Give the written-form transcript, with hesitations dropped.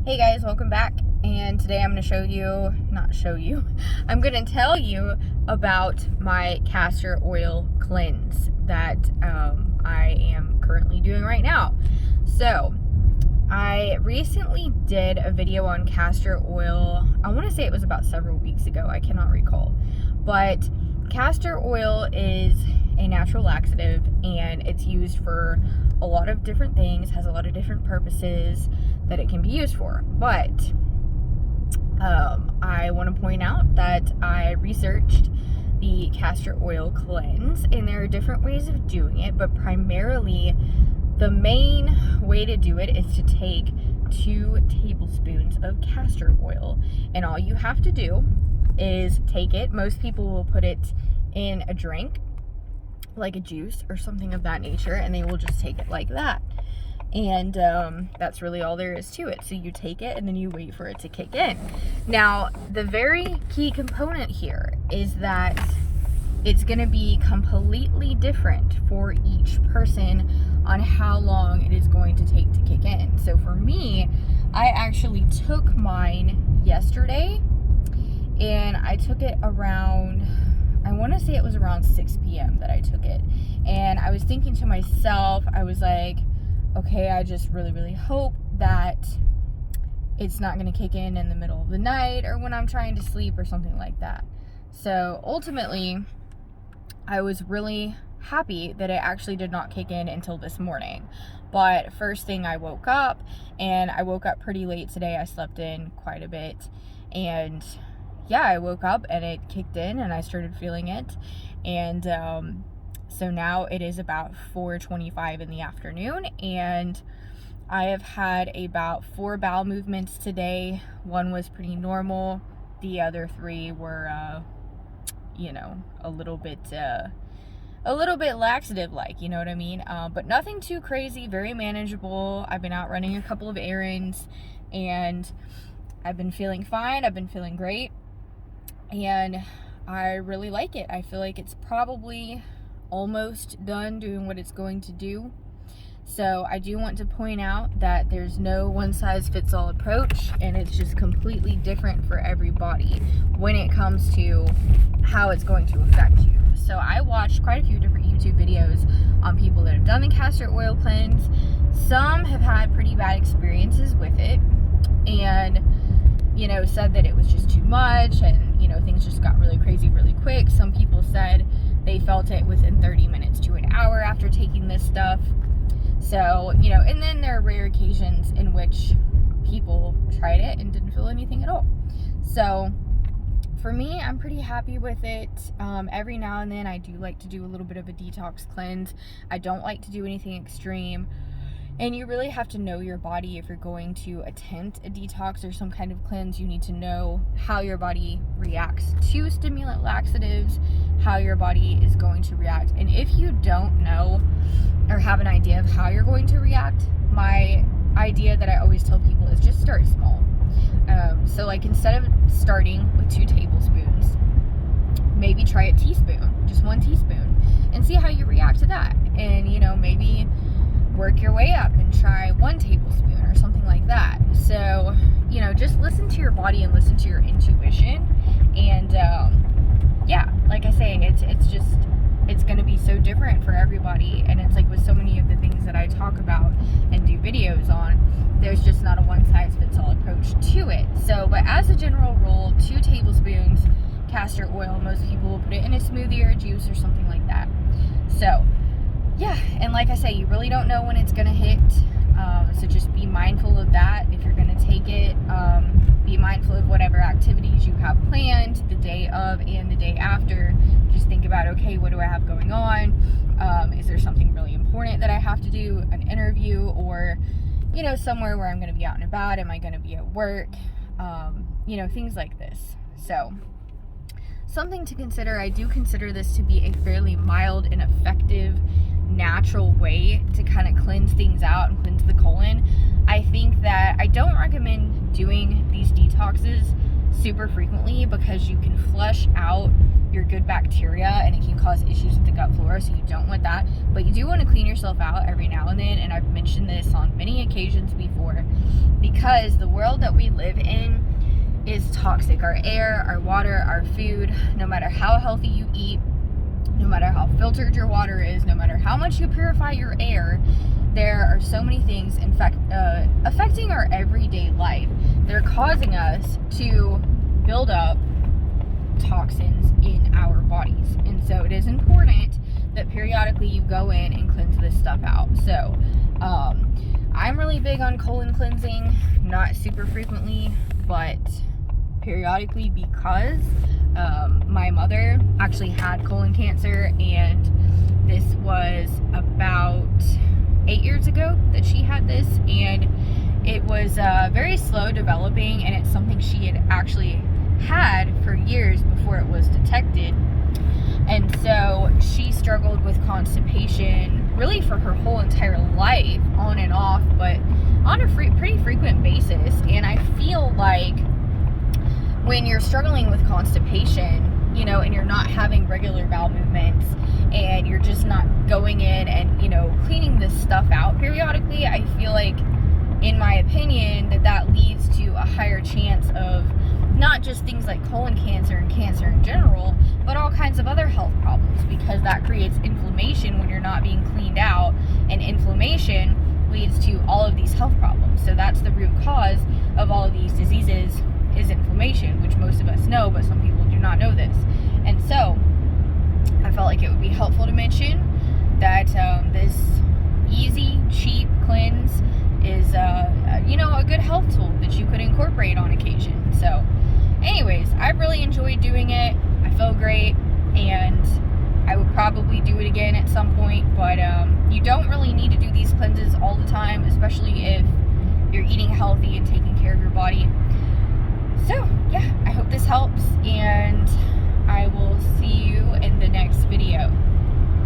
Hey guys, welcome back. And today I'm going I'm going to tell you about my castor oil cleanse that I am currently doing right now. So, I recently did a video on castor oil. I want to say it was about several weeks ago. I cannot recall. But castor oil is a natural laxative and it's used for a lot of different things, has a lot of different purposes that it can be used for. But I want to point out that I researched the castor oil cleanse, and there are different ways of doing it, but primarily the main way to do it is to take 2 tablespoons of castor oil, and all you have to do is take it. Most people will put it in a drink, like a juice or something of that nature, and they will just take it like that. And that's really all there is to it. So you take it and then you wait for it to kick in. Now, the very key component here is that it's going to be completely different for each person on how long it is going to take to kick in. So for me, I actually took mine yesterday, and I took it around, I want to say it was around 6 p.m. that I took it. And I was thinking to myself, I was like, okay, I just really hope that it's not going to kick in the middle of the night or when I'm trying to sleep or something like that. So ultimately, I was really happy that it actually did not kick in until this morning. But first thing, I woke up, and I woke up pretty late today. I slept in quite a bit, and yeah, I woke up and it kicked in and I started feeling it. And so now it is about 4:25 in the afternoon, and I have had about 4 bowel movements today. One was pretty normal. The other 3 were, a little bit laxative like, you know what I mean? But nothing too crazy, very manageable. I've been out running a couple of errands, and I've been feeling fine. I've been feeling great, and I really like it. I feel like it's probably almost done doing what it's going to do. So I do want to point out that there's no one-size-fits-all approach, and it's just completely different for everybody when it comes to how it's going to affect you. So I watched quite a few different YouTube videos on people that have done the castor oil cleanse. Some have had pretty bad experiences with it, and said that it was just too much, and things just got really crazy really quick. Some people said they felt it within 30 minutes to an hour after taking this stuff. So, and then there are rare occasions in which people tried it and didn't feel anything at all. So for me, I'm pretty happy with it. Every now and then I do like to do a little bit of a detox cleanse. I don't like to do anything extreme. And you really have to know your body if you're going to attempt a detox or some kind of cleanse. You need to know how your body reacts to stimulant laxatives, how your body is going to react. And if you don't know or have an idea of how you're going to react, my idea that I always tell people is just start small. So like instead of starting with 2 tablespoons, maybe try a teaspoon, just 1 teaspoon, and see how you react to that. And maybe work your way up and try 1 tablespoon or something like that. So, just listen to your body and listen to your intuition. And yeah, like I say, it's going to be so different for everybody. And it's like with so many of the things that I talk about and do videos on, there's just not a one-size-fits-all approach to it. So, but as a general rule, 2 tablespoons castor oil. Most people will put it in a smoothie or a juice or something like that. So yeah, and like I say, you really don't know when it's going to hit, so just be mindful of that. If you're going to take it, be mindful of whatever activities you have planned the day of and the day after. Just think about, okay, what do I have going on? Is there something really important that I have to do, an interview, or, somewhere where I'm going to be out and about? Am I going to be at work? Things like this. So something to consider. I do consider this to be a fairly mild and effective natural way to kind of cleanse things out and cleanse the colon. I think that I don't recommend doing these detoxes super frequently, because you can flush out your good bacteria and it can cause issues with the gut flora, so you don't want that. But you do want to clean yourself out every now and then, and I've mentioned this on many occasions before, because the world that we live in is toxic. Our air, our water, our food, no matter how healthy you eat, no matter how filtered your water is, no matter how much you purify your air, there are so many things affecting our everyday life. They're causing us to build up toxins in our bodies. And so it is important that periodically you go in and cleanse this stuff out. So I'm really big on colon cleansing, not super frequently, but periodically, because my mother actually had colon cancer, and this was about 8 years ago that she had this, and it was very slow developing, and it's something she had actually had for years before it was detected. And so she struggled with constipation really for her whole entire life, on and off, but on a pretty frequent basis. And I feel like when you're struggling with constipation, you know, and you're not having regular bowel movements, and you're just not going in and, you know, cleaning this stuff out periodically, I feel like, in my opinion, that leads to a higher chance of not just things like colon cancer and cancer in general, but all kinds of other health problems, because that creates inflammation when you're not being cleaned out, and inflammation leads to all of these health problems. So that's the root cause of all of these diseases, is inflammation, which most of us know, but some people do not know this. And so I felt like it would be helpful to mention that this easy, cheap cleanse is a good health tool that you could incorporate on occasion. So anyways, I really enjoyed doing it. I feel great, and I would probably do it again at some point, but you don't really need to do these cleanses all the time, especially if you're eating healthy and taking care of your body. So yeah, I hope this helps, and